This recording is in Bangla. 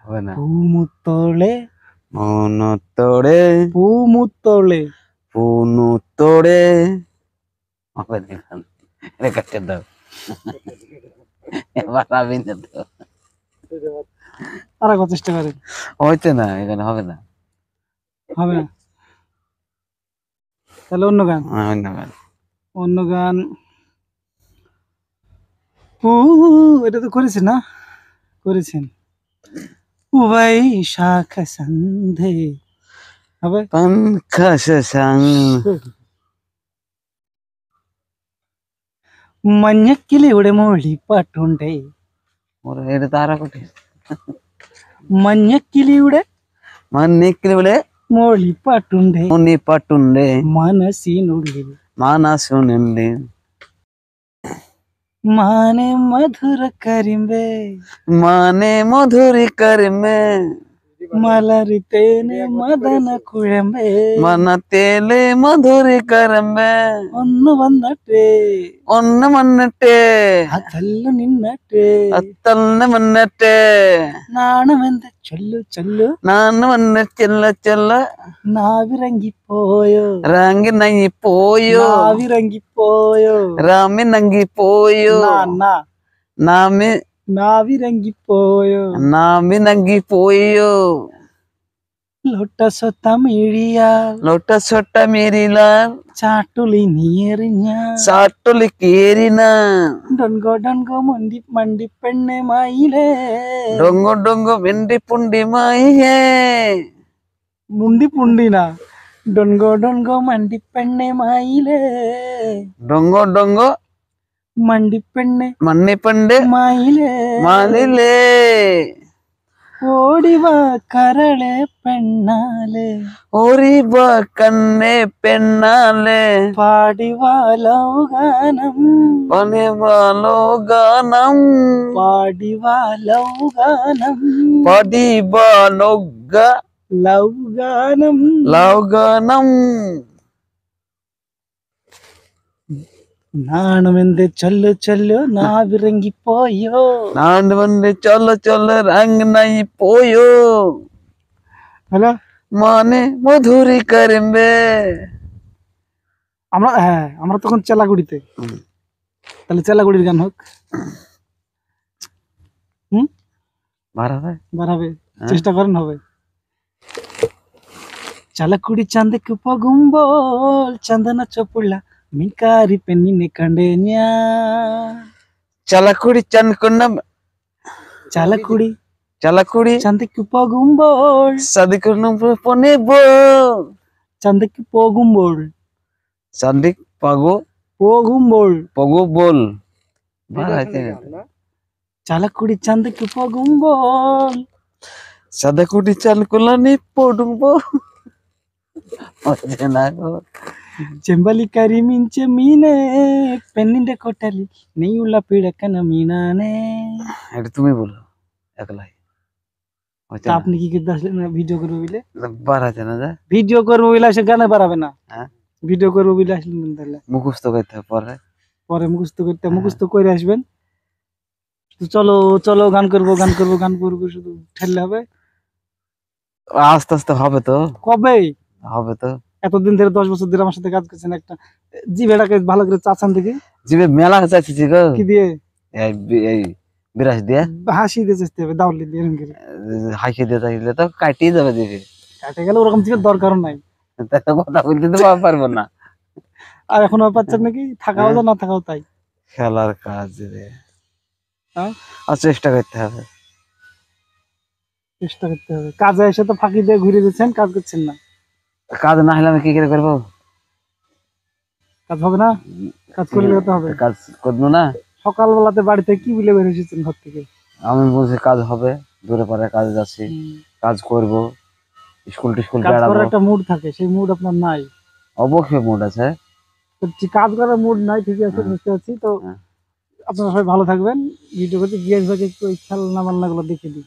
হবে না। পুমুতলে মন তোড়ে পুমুতলে পুনু তোড়ে হবে না। এটা কাটতে দাও। এবার আমি না তো। আর একবার চেষ্টা করেন। হইতে না, এখানে হবে না। হবে না, তাহলে অন্য গান। ধন্যবাদ। অন্য গান। এটা তো করেছেন না? করেছেন। वैशाख संधे হবে पंखा संग മഞ്ഞക്കിളിയുടെ മൊഴി പാട്ടുണ്ടേ और এটা তারা কোটে മഞ്ഞക്കിളിയുടെ മന്നിക്കിളിവിടെ മൊഴി പാട്ടുണ്ടേ ഉണ്ണി പട്ടുണ്ട് മനസ്സിനുള്ളിൽ മാനസുനുണ്ട് മാനെ മധുര കരിമ്പേ മാനെ മധുരി കരിമേ മലരിത്തേനെ മദന കുഴമ്പേ മനത്തേലെ മധുരി കരമ്പേ ഒന്ന് വന്നട്ടെ ഒന്ന് വന്നിട്ടേ അതല്ലു നിന്നട്ടെ അത്തന്നെ വന്നിട്ടേ നാണമെന്ത് ചൊല്ലു ചൊല്ലു നാന്ന് വന്ന് ചെല്ല ചെല്ല നാവിറങ്ങിപ്പോയോ റാങ്കി നങ്ങി പോയോ നാവിറങ്ങിപ്പോയോ രാമി നങ്ങി പോയോ നാ നാമി നാവിറങ്ങിപ്പോയോ നാമി നങ്ങി പോയോ ലോട്ടസ തമിഴിയാൽ ലോട്ട സൊട്ട മേരിലാൽ ചാട്ടുളി നീറിഞ്ഞ സാട്ടുലി കേരിന ഡൊൻഗോ ഡൊൻഗോ മണ്ടി മണ്ടി പെണ്ണെ മയിലേ ഡൊങ്കോ ഡൊങ്കോ വെണ്ടി പുണ്ടി മായേ മുണ്ടി പുണ്ടിനാ ഡൊൻഗോ ഡൊൻഗോ മണ്ടി പെണ്ണെ മയിലേ ഡൊങ്കോ ഡൊങ്കോ മണ്ടി പെണ്ണെ മണ്ണി പണ്ട് മയിലേ മാലിലേ ഓടിവാ കരളെ പെണ്ണാലേ ഓരിബ കണ്ണെ പെണ്ണാലേ പാടിവാ ലൗഗാനം പണിവാലോ ഗാനം പാടിവാ ലൗഗാനം പടിവാലോ ലൗഗാനം ലൗഗാനം നാണമെന്ത് ചൊല്ലു ചൊല്ലു നാവിറങ്ങിപ്പോയോ നാണ്ട് വന്ന് ചൊല്ല ചൊല്ല രംഗ് നൈ പോയോ হ্যালো মানে মধুরি করিমবে আমরা তখন চেলাগুড়িতে, তাহলে চেলাগুড়ির গান হোক। বাড়াবে চেষ্টা করেন, হবে। ചലക്കുടി ചന്തക്ക് പോകുമ്പോൾ ചന്ദന ചൊപ്പുള്ള മിക്കാരി പെണ്ണിനെ കണ്ടേ ഞാൻ. ചലക്കുടി ചൻകുന്ന ചലക്കുടി ചലക്കുടി ചന്തക്ക് പോകുമ്പോൾ സദിക്കുന്നു പൊന്നിബോ ചന്തക്ക് പോകുമ്പോൾ സദിക് പഗോ പോകുമ്പോൾ പഗോ ബോൽ ചലക്കുടി ചന്തക്ക് പോകുമ്പോൾ സദക്കുടി ചൽക്കുള്ളനി പോടുമ്പോ ചെമ്പലി കരിമീൻ ചെമ്മീനെ പെണ്ണിന്റെ കൊട്ടലിൽ നെയ്യുള്ള പിഴക്കന മീനാനെ. এটা তুমি বলো একলাই আপনি কি করতে আসলেন? ভিডিও করবো বলে বাড়াতে না যা ভিডিও করবো বলে আসে গানে বাড়াবে না। হ্যাঁ ভিডিও করবো বলে আসলেন, তাহলে মুখস্থ করতে হবে পরে পরে মুখস্থ করতে মুখস্থ করে আসবেন। তো চলো চলো গান করবো গান করবো গান করবো শুধু ঠেললে হবে? আস্তে আস্তে হবে তো, কবে হবে তো। এতদিন ধরে 10 বছর ধরে আমার সাথে কাজ করছেন, একটা জিভেটাকে ভালো করে চাচান দেখি। জিবে মেলা চাইছি গো, কি দিয়ে? এই বিরাস দিয়ে হাসি দিয়ে চেষ্টা হবে, দাউলি দিয়ে হাসি দিয়ে চাইলে তো কাটিয়ে যাবে জিবে। কাটে গেলে ওরকম জিভের দরকার নাই, কথা বলতে তো পারবো না। আর এখন আর পাচ্ছেন নাকি? থাকাও যা না থাকাও তাই। খেলার কাজ রে, হ্যাঁ আর চেষ্টা করতে হবে, চেষ্টা করতে হবে। কাজে এসে তো ফাঁকি দিয়ে ঘুরে দিচ্ছেন, কাজ করছেন না। কাজ না হলে আমি কি করে করবো? কাজ হবে না, কাজ করলে তো হবে। কাজ করবো না। সকালবেলাতে বাড়িতে কি বলে বের হয়েছেন ঘর থেকে? আমি বলছি কাজ হবে, দূরে পারে কাজ যাচ্ছি, কাজ করব, স্কুল টিস্কুল কাজ করার একটা মুড থাকে, সেই মুড আপনার নাই। অবশ্যই মুড আছে, কাজ করার মুড নাই, ঠিক আছে বুঝতে পারছি। তো আপনারা সবাই ভালো থাকবেন। ভিডিও করতে গিয়ে একটু খেলনা বান্না গুলো দেখে দিই।